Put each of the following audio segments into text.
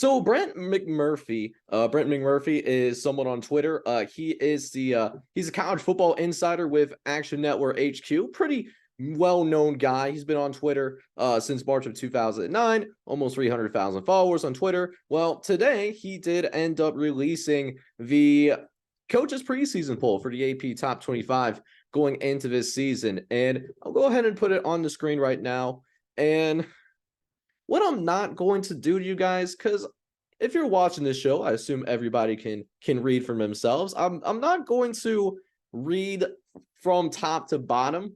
So Brent McMurphy is someone on Twitter. He's a college football insider with Action Network HQ. Pretty well-known guy. He's been on Twitter since March of 2009, almost 300,000 followers on Twitter. Well, today he did end up releasing the coaches preseason poll for the AP Top 25 going into this season. And I'll go ahead and put it on the screen right now. And what I'm not going to do to you guys, because if you're watching this show, I assume everybody can read for themselves. I'm not going to read from top to bottom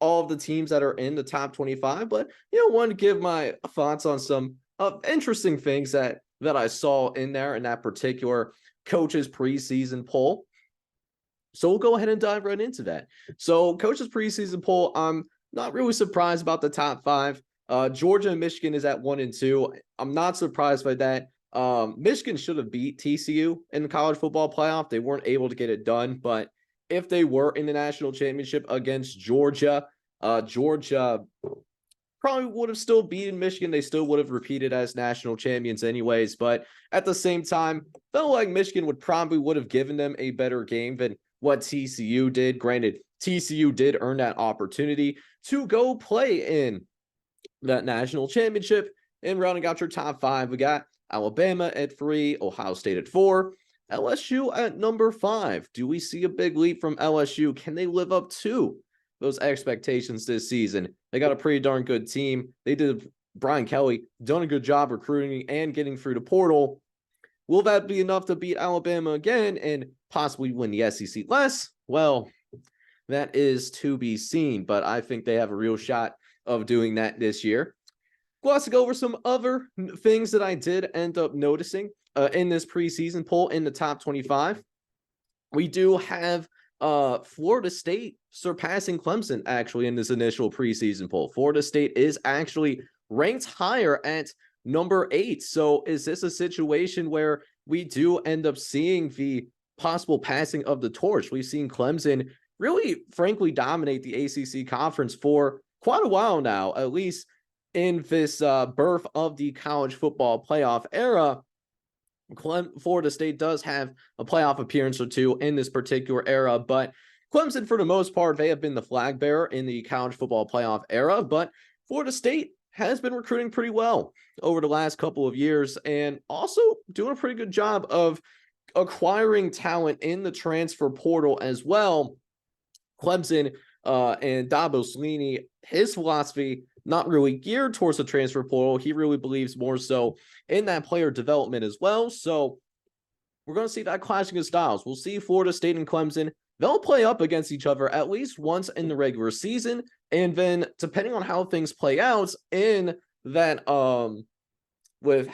all of the teams that are in the top 25, but want to give my thoughts on some interesting things that I saw in there in that particular coaches preseason poll. So we'll go ahead and dive right into that. So coaches preseason poll, I'm not really surprised about the top five. Georgia and Michigan is at 1 and 2. I'm not surprised by that. Michigan should have beat TCU in the college football playoff. They weren't able to get it done, but if they were in the national championship against Georgia, Georgia probably would have still beaten Michigan. They still would have repeated as national champions anyways, but at the same time, felt like Michigan would have given them a better game than what TCU did. Granted, TCU did earn that opportunity to go play in that national championship. And rounding out your top five, we got Alabama at 3, Ohio State at 4, LSU at number 5. Do we see a big leap from LSU? Can they live up to those expectations this season? They got a pretty darn good team. They did. Brian Kelly done a good job recruiting and getting through the portal. Will that be enough to beat Alabama again and possibly win the SEC less? Well, that is to be seen, but I think they have a real shot of doing that this year. Let's go over some other things that I did end up noticing in this preseason poll in the top 25. We do have Florida State surpassing Clemson actually in this initial preseason poll. Florida State is actually ranked higher at number 8. So is this a situation where we do end up seeing the possible passing of the torch? We've seen Clemson really, frankly, dominate the ACC conference for quite a while now, at least in this birth of the college football playoff era. Florida State does have a playoff appearance or two in this particular era, but Clemson, for the most part, they have been the flag bearer in the college football playoff era, but Florida State has been recruiting pretty well over the last couple of years and also doing a pretty good job of acquiring talent in the transfer portal as well. Clemson and Dabo Swinney, his philosophy not really geared towards the transfer portal. He really believes more so in that player development as well. So we're going to see that clashing of styles. We'll see Florida State and Clemson. They'll play up against each other at least once in the regular season. And then depending on how things play out in that, with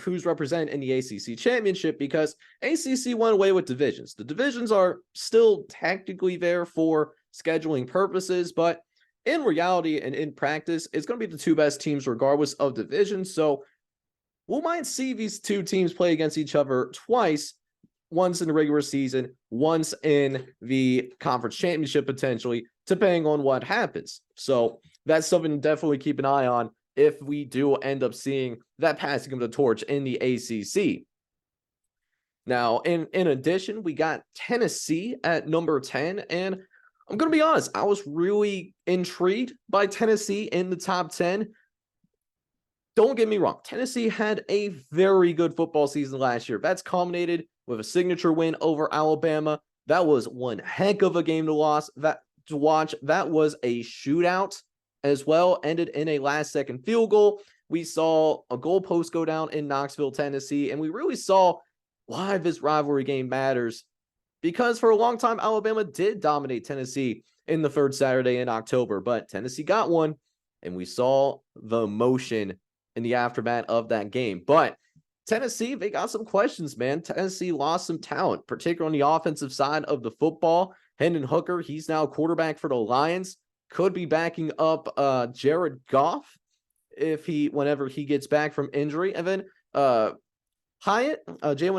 who's represented in the ACC championship, because ACC went away with divisions. The divisions are still technically there for scheduling purposes, but in reality and in practice, it's going to be the two best teams regardless of division. So we might see these two teams play against each other twice, once in the regular season, once in the conference championship potentially, depending on what happens. So that's something to definitely keep an eye on if we do end up seeing that passing of the torch in the ACC. Now, in addition, we got Tennessee at number 10, and I'm going to be honest, I was really intrigued by Tennessee in the top 10. Don't get me wrong, Tennessee had a very good football season last year. That's culminated with a signature win over Alabama. That was one heck of a game to watch. That was a shootout as well, ended in a last-second field goal. We saw a goalpost go down in Knoxville, Tennessee, and we really saw why this rivalry game matters. Because for a long time, Alabama did dominate Tennessee in the third Saturday in October, but Tennessee got one, and we saw the emotion in the aftermath of that game. But Tennessee, they got some questions, man. Tennessee lost some talent, particularly on the offensive side of the football. Hendon Hooker, he's now quarterback for the Lions, could be backing up Jared Goff whenever he gets back from injury. And then Jalen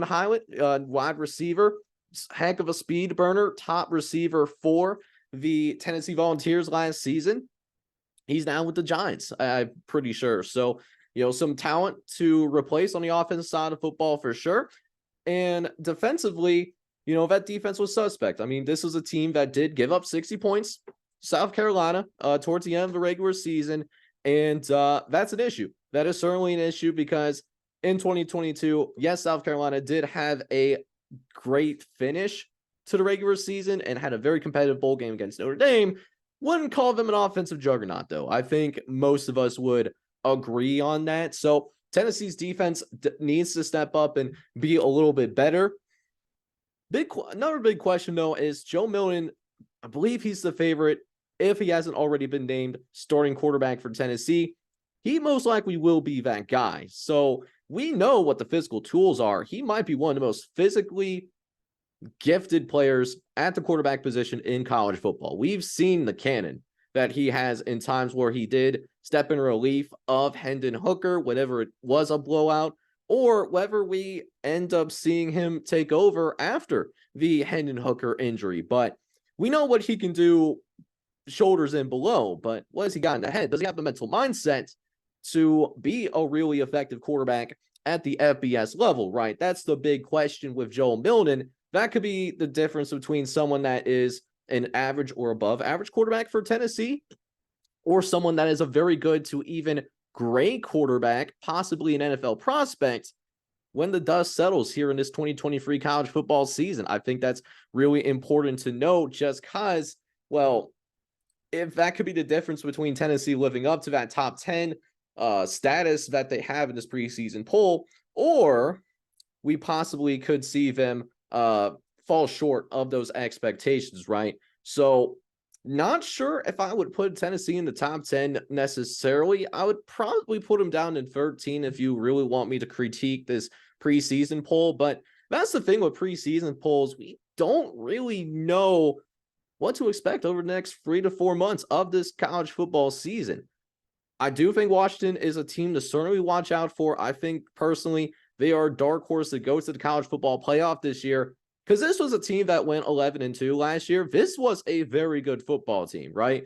Hyatt, wide receiver, heck of a speed burner, top receiver for the Tennessee Volunteers last season. He's now with the Giants, I'm pretty sure. So some talent to replace on the offensive side of football for sure. And defensively, that defense was suspect. I mean, this was a team that did give up 60 points, South Carolina, towards the end of the regular season. And that's an issue. That is certainly an issue because in 2022, yes, South Carolina did have a great finish to the regular season and had a very competitive bowl game against Notre Dame. Wouldn't call them an offensive juggernaut, though. I think most of us would agree on that. So Tennessee's defense needs to step up and be a little bit better. Another big question, though, is Joe Milton. I believe he's the favorite if he hasn't already been named starting quarterback for Tennessee. He most likely will be that guy. So we know what the physical tools are. He might be one of the most physically gifted players at the quarterback position in college football. We've seen the cannon that he has in times where he did step in relief of Hendon Hooker, whenever it was a blowout, or whether we end up seeing him take over after the Hendon Hooker injury. But we know what he can do shoulders and below, but what has he got in the head? Does he have the mental mindset to be a really effective quarterback at the FBS level, right? That's the big question with Joel Milton. That could be the difference between someone that is an average or above average quarterback for Tennessee or someone that is a very good to even great quarterback, possibly an NFL prospect, when the dust settles here in this 2023 college football season. I think that's really important to note just because, well, if that could be the difference between Tennessee living up to that top 10 status that they have in this preseason poll, or we possibly could see them fall short of those expectations, right? So not sure if I would put Tennessee in the top 10 necessarily. I would probably put them down in 13 if you really want me to critique this preseason poll. But that's the thing with preseason polls. We don't really know what to expect over the next 3 to 4 months of this college football season. I do think Washington is a team to certainly watch out for. I think personally they are a dark horse that goes to the college football playoff this year because this was a team that went 11-2 last year. This was a very good football team, right?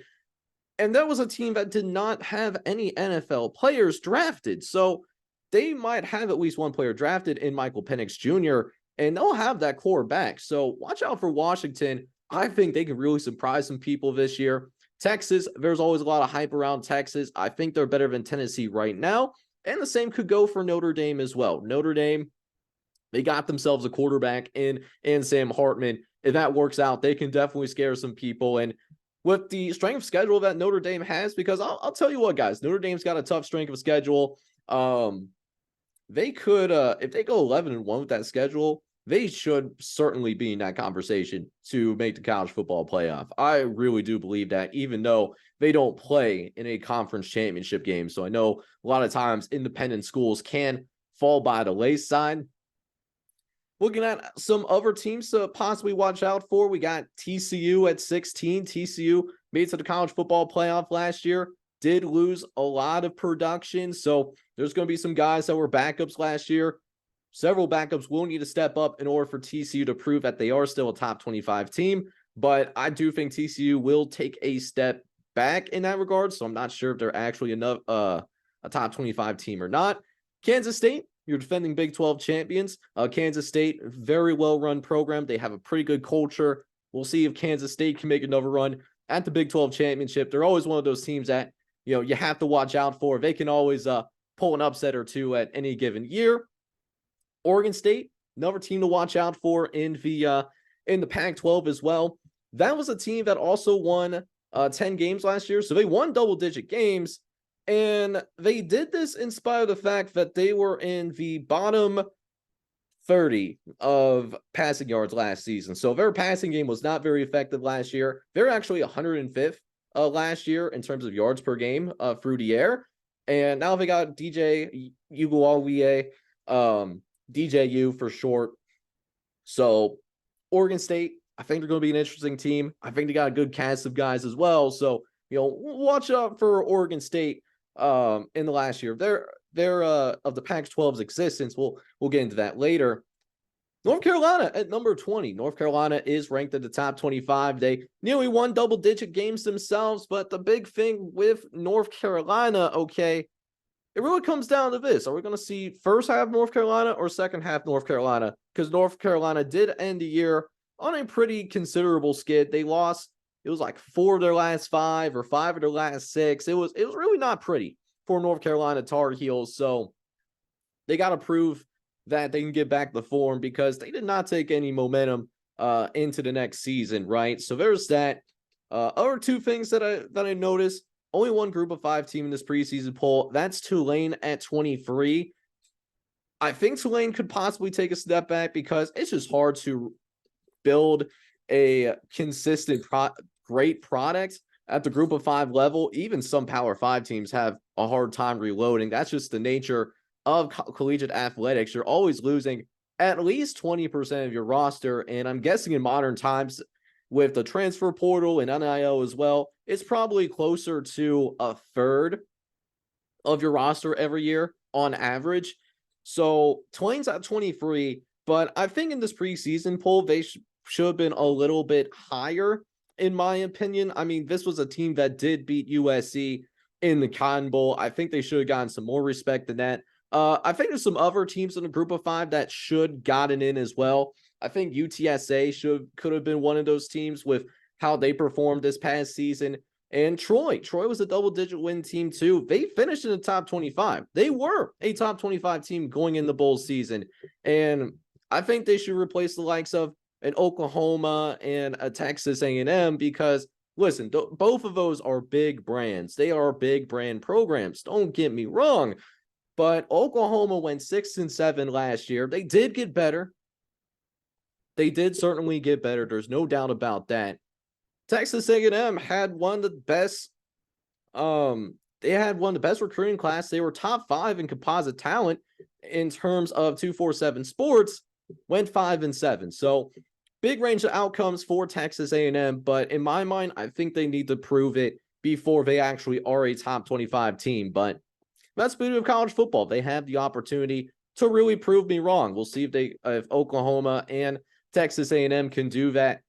And that was a team that did not have any NFL players drafted. So they might have at least one player drafted in Michael Penix Jr., and they'll have that core back. So watch out for Washington. I think they can really surprise some people this year. Texas, there's always a lot of hype around Texas. I think they're better than Tennessee right now. And the same could go for Notre Dame as well. Notre Dame, they got themselves a quarterback in Sam Hartman. If that works out, they can definitely scare some people. And with the strength of schedule that Notre Dame has, because I'll tell you what, guys, Notre Dame's got a tough strength of schedule. They could, if they go 11-1 with that schedule, they should certainly be in that conversation to make the college football playoff. I really do believe that, even though they don't play in a conference championship game. So I know a lot of times independent schools can fall by the wayside. Looking at some other teams to possibly watch out for, we got TCU at 16. TCU made it to the college football playoff last year, did lose a lot of production. So there's going to be some guys that were backups last year. Several backups will need to step up in order for TCU to prove that they are still a top 25 team. But I do think TCU will take a step back in that regard. So I'm not sure if they're actually enough a top 25 team or not. Kansas State, your defending Big 12 champions. Kansas State, very well-run program. They have a pretty good culture. We'll see if Kansas State can make another run at the Big 12 championship. They're always one of those teams that, you have to watch out for. They can always pull an upset or two at any given year. Oregon State, another team to watch out for in the Pac-12 as well. That was a team that also won 10 games last year. So they won double-digit games. And they did this in spite of the fact that they were in the bottom 30 of passing yards last season. So their passing game was not very effective last year. They're actually 105th last year in terms of yards per game through the air. And now they got DJ Uguawie, DJU for short. So Oregon State, I think they're going to be an interesting team. I think they got a good cast of guys as well. So, watch out for Oregon State in the last year. They're of the Pac-12's existence. We'll get into that later. North Carolina at number 20. North Carolina is ranked at the top 25. They nearly won double-digit games themselves, but the big thing with North Carolina, okay, it really comes down to this. Are we going to see first half North Carolina or second half North Carolina? Because North Carolina did end the year on a pretty considerable skid. They lost, it was like 4 of their last 5 or 5 of their last 6. It was really not pretty for North Carolina Tar Heels. So they got to prove that they can get back the form because they did not take any momentum into the next season, right? So there's that. Other two things that I noticed. Only one group of 5 team in this preseason poll. That's Tulane at 23. I think Tulane could possibly take a step back because it's just hard to build a consistent great product at the group of 5 level. Even some Power 5 teams have a hard time reloading. That's just the nature of collegiate athletics. You're always losing at least 20% of your roster. And I'm guessing in modern times, with the transfer portal and NIL as well, it's probably closer to a third of your roster every year on average. So Tulane's at 23, but I think in this preseason poll, they should have been a little bit higher, in my opinion. I mean, this was a team that did beat USC in the Cotton Bowl. I think they should have gotten some more respect than that. I think there's some other teams in the group of 5 that should gotten in as well. I think UTSA could have been one of those teams with how they performed this past season. And Troy was a double-digit win team too. They finished in the top 25. They were a top 25 team going in the bowl season. And I think they should replace the likes of an Oklahoma and a Texas A&M because, listen, both of those are big brands. They are big brand programs. Don't get me wrong. But Oklahoma went 6-7 last year. They did get better. They did certainly get better. There's no doubt about that. Texas A&M had one of the best. They had one of the best recruiting class. They were top 5 in composite talent in terms of 247 Sports. Went 5-7. So big range of outcomes for Texas A&M. But in my mind, I think they need to prove it before they actually are a top 25 team. But that's the beauty of college football. They have the opportunity to really prove me wrong. We'll see if Oklahoma and Texas A&M can do that.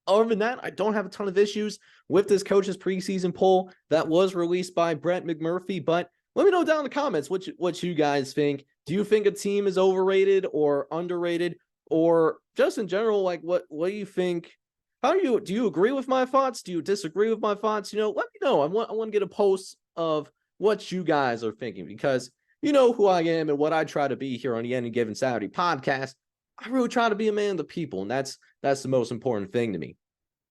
Other than that, I don't have a ton of issues with this coach's preseason poll that was released by Brett McMurphy. But let me know down in the comments what you guys think. Do you think a team is overrated or underrated, or just in general, like what do you think? Do you agree with my thoughts? Do you disagree with my thoughts? Let me know. I want to get a post of what you guys are thinking, because you know who I am and what I try to be here on the Any Given Saturday podcast. I really try to be a man of the people, and that's the most important thing to me.